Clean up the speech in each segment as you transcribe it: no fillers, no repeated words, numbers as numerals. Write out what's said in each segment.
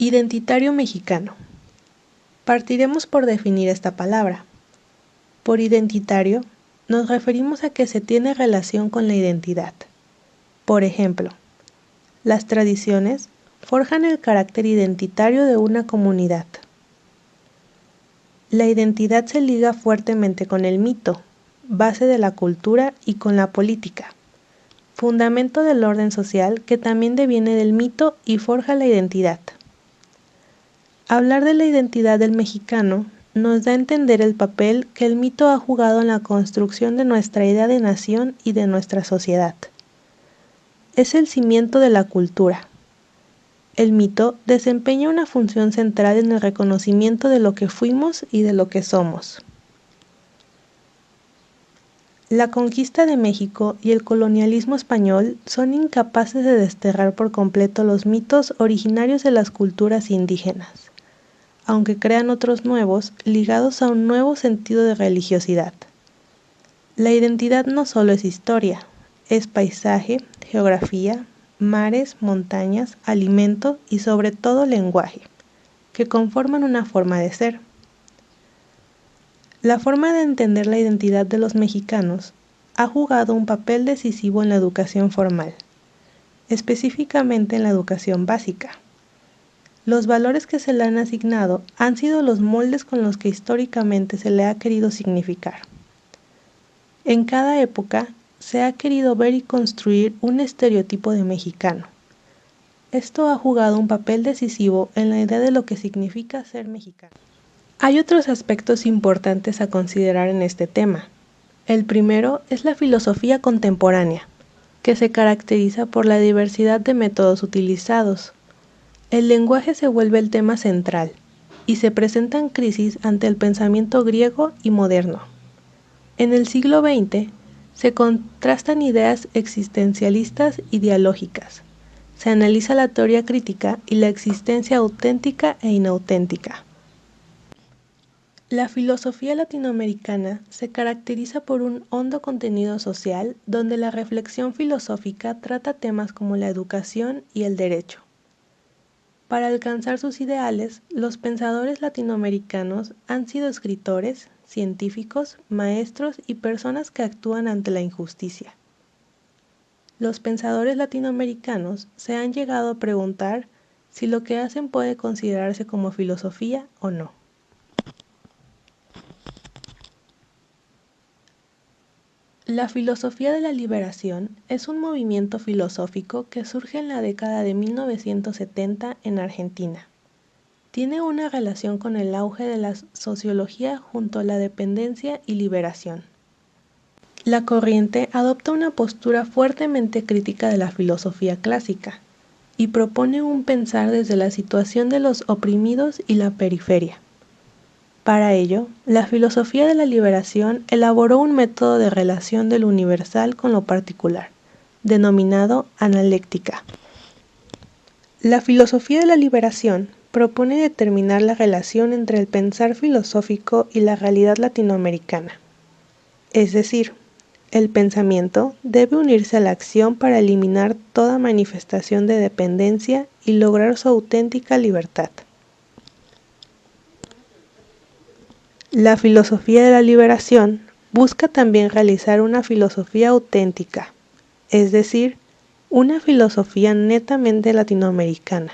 Identitario mexicano. Partiremos por definir esta palabra. Por identitario, nos referimos a que se tiene relación con la identidad. Por ejemplo, las tradiciones forjan el carácter identitario de una comunidad. La identidad se liga fuertemente con el mito, base de la cultura y con la política, fundamento del orden social que también deviene del mito y forja la identidad. Hablar de la identidad del mexicano nos da a entender el papel que el mito ha jugado en la construcción de nuestra idea de nación y de nuestra sociedad. Es el cimiento de la cultura. El mito desempeña una función central en el reconocimiento de lo que fuimos y de lo que somos. La conquista de México y el colonialismo español son incapaces de desterrar por completo los mitos originarios de las culturas indígenas, aunque crean otros nuevos ligados a un nuevo sentido de religiosidad. La identidad no solo es historia, es paisaje, geografía, mares, montañas, alimento y sobre todo lenguaje, que conforman una forma de ser. La forma de entender la identidad de los mexicanos ha jugado un papel decisivo en la educación formal, específicamente en la educación básica. Los valores que se le han asignado han sido los moldes con los que históricamente se le ha querido significar. En cada época se ha querido ver y construir un estereotipo de mexicano. Esto ha jugado un papel decisivo en la idea de lo que significa ser mexicano. Hay otros aspectos importantes a considerar en este tema. El primero es la filosofía contemporánea, que se caracteriza por la diversidad de métodos utilizados. El lenguaje se vuelve el tema central y se presentan crisis ante el pensamiento griego y moderno. En el siglo XX se contrastan ideas existencialistas y dialógicas. Se analiza la teoría crítica y la existencia auténtica e inauténtica. La filosofía latinoamericana se caracteriza por un hondo contenido social donde la reflexión filosófica trata temas como la educación y el derecho. Para alcanzar sus ideales, los pensadores latinoamericanos han sido escritores, científicos, maestros y personas que actúan ante la injusticia. Los pensadores latinoamericanos se han llegado a preguntar si lo que hacen puede considerarse como filosofía o no. La filosofía de la liberación es un movimiento filosófico que surge en la década de 1970 en Argentina. Tiene una relación con el auge de la sociología junto a la dependencia y liberación. La corriente adopta una postura fuertemente crítica de la filosofía clásica y propone un pensar desde la situación de los oprimidos y la periferia. Para ello, la filosofía de la liberación elaboró un método de relación de lo universal con lo particular, denominado analéctica. La filosofía de la liberación propone determinar la relación entre el pensar filosófico y la realidad latinoamericana. Es decir, el pensamiento debe unirse a la acción para eliminar toda manifestación de dependencia y lograr su auténtica libertad. La filosofía de la liberación busca también realizar una filosofía auténtica, es decir, una filosofía netamente latinoamericana.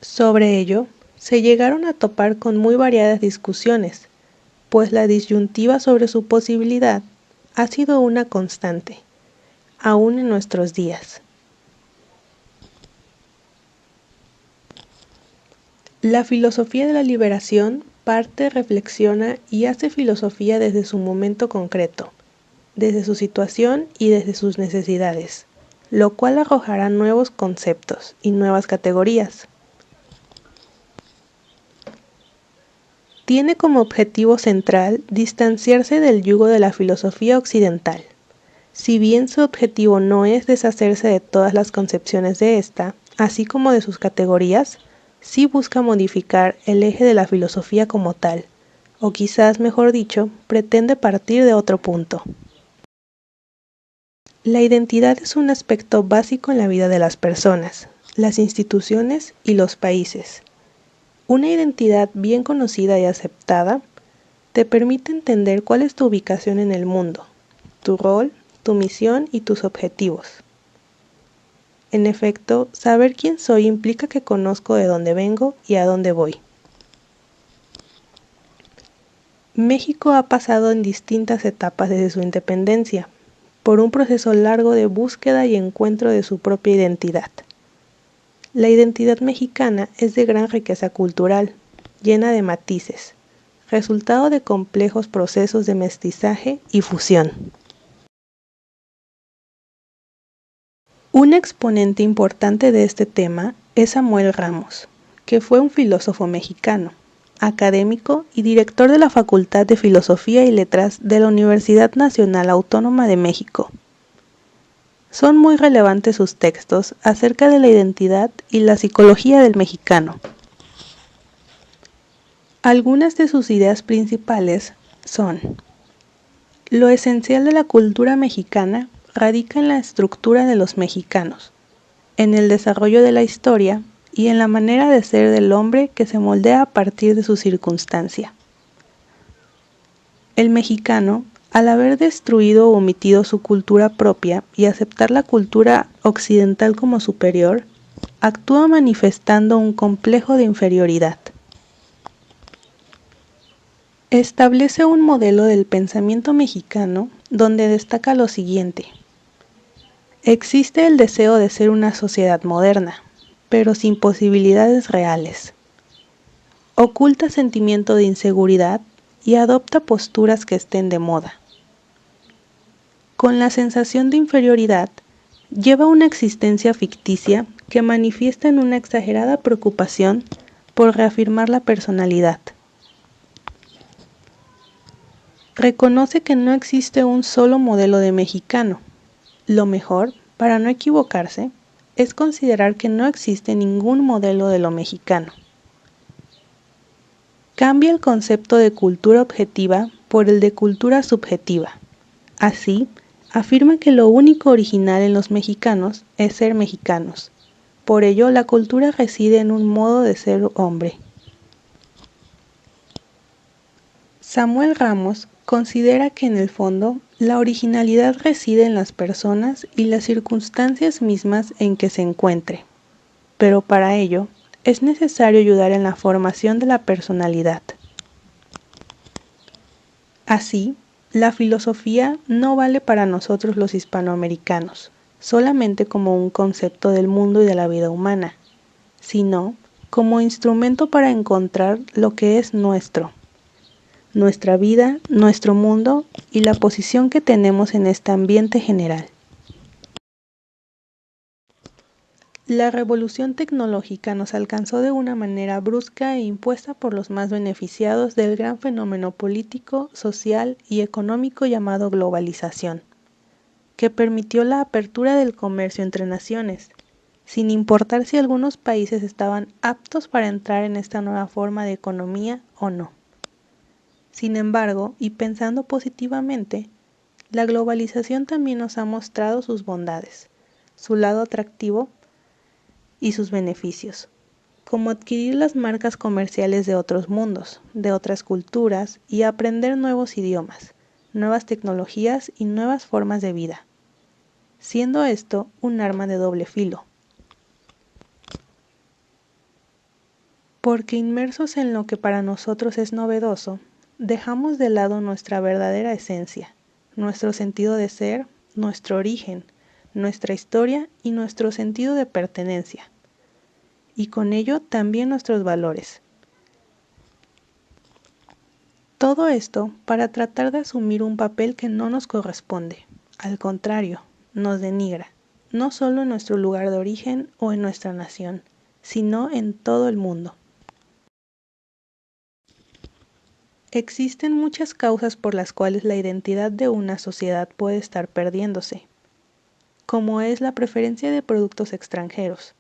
Sobre ello, se llegaron a topar con muy variadas discusiones, pues la disyuntiva sobre su posibilidad ha sido una constante, aún en nuestros días. La filosofía de la liberación parte, reflexiona y hace filosofía desde su momento concreto, desde su situación y desde sus necesidades, lo cual arrojará nuevos conceptos y nuevas categorías. Tiene como objetivo central distanciarse del yugo de la filosofía occidental. Si bien su objetivo no es deshacerse de todas las concepciones de esta, así como de sus categorías, sí busca modificar el eje de la filosofía como tal, o quizás, mejor dicho, pretende partir de otro punto. La identidad es un aspecto básico en la vida de las personas, las instituciones y los países. Una identidad bien conocida y aceptada te permite entender cuál es tu ubicación en el mundo, tu rol, tu misión y tus objetivos. En efecto, saber quién soy implica que conozco de dónde vengo y a dónde voy. México ha pasado en distintas etapas desde su independencia, por un proceso largo de búsqueda y encuentro de su propia identidad. La identidad mexicana es de gran riqueza cultural, llena de matices, resultado de complejos procesos de mestizaje y fusión. Un exponente importante de este tema es Samuel Ramos, que fue un filósofo mexicano, académico y director de la Facultad de Filosofía y Letras de la Universidad Nacional Autónoma de México. Son muy relevantes sus textos acerca de la identidad y la psicología del mexicano. Algunas de sus ideas principales son: lo esencial de la cultura mexicana radica en la estructura de los mexicanos, en el desarrollo de la historia y en la manera de ser del hombre que se moldea a partir de su circunstancia. El mexicano, al haber destruido o omitido su cultura propia y aceptar la cultura occidental como superior, actúa manifestando un complejo de inferioridad. Establece un modelo del pensamiento mexicano donde destaca lo siguiente: existe el deseo de ser una sociedad moderna, pero sin posibilidades reales. Oculta sentimiento de inseguridad y adopta posturas que estén de moda. Con la sensación de inferioridad, lleva una existencia ficticia que manifiesta en una exagerada preocupación por reafirmar la personalidad. Reconoce que no existe un solo modelo de mexicano. Lo mejor, para no equivocarse, es considerar que no existe ningún modelo de lo mexicano. Cambia el concepto de cultura objetiva por el de cultura subjetiva. Así, afirma que lo único original en los mexicanos es ser mexicanos. Por ello, la cultura reside en un modo de ser hombre. Samuel Ramos considera que en el fondo la originalidad reside en las personas y las circunstancias mismas en que se encuentre, pero para ello es necesario ayudar en la formación de la personalidad. Así, la filosofía no vale para nosotros los hispanoamericanos, solamente como un concepto del mundo y de la vida humana, sino como instrumento para encontrar lo que es nuestro, nuestra vida, nuestro mundo y la posición que tenemos en este ambiente general. La revolución tecnológica nos alcanzó de una manera brusca e impuesta por los más beneficiados del gran fenómeno político, social y económico llamado globalización, que permitió la apertura del comercio entre naciones, sin importar si algunos países estaban aptos para entrar en esta nueva forma de economía o no. Sin embargo, y pensando positivamente, la globalización también nos ha mostrado sus bondades, su lado atractivo y sus beneficios, como adquirir las marcas comerciales de otros mundos, de otras culturas y aprender nuevos idiomas, nuevas tecnologías y nuevas formas de vida, siendo esto un arma de doble filo. Porque inmersos en lo que para nosotros es novedoso, dejamos de lado nuestra verdadera esencia, nuestro sentido de ser, nuestro origen, nuestra historia y nuestro sentido de pertenencia, y con ello también nuestros valores. Todo esto para tratar de asumir un papel que no nos corresponde, al contrario, nos denigra, no solo en nuestro lugar de origen o en nuestra nación, sino en todo el mundo. Existen muchas causas por las cuales la identidad de una sociedad puede estar perdiéndose, como es la preferencia de productos extranjeros,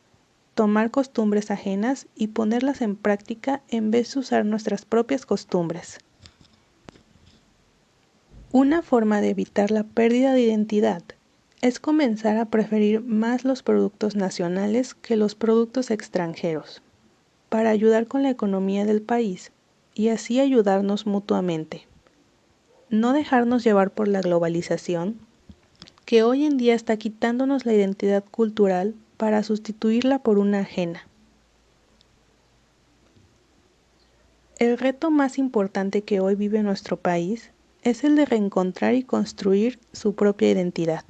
tomar costumbres ajenas y ponerlas en práctica en vez de usar nuestras propias costumbres. Una forma de evitar la pérdida de identidad es comenzar a preferir más los productos nacionales que los productos extranjeros, para ayudar con la economía del país y así ayudarnos mutuamente. No dejarnos llevar por la globalización, que hoy en día está quitándonos la identidad cultural para sustituirla por una ajena. El reto más importante que hoy vive nuestro país es el de reencontrar y construir su propia identidad.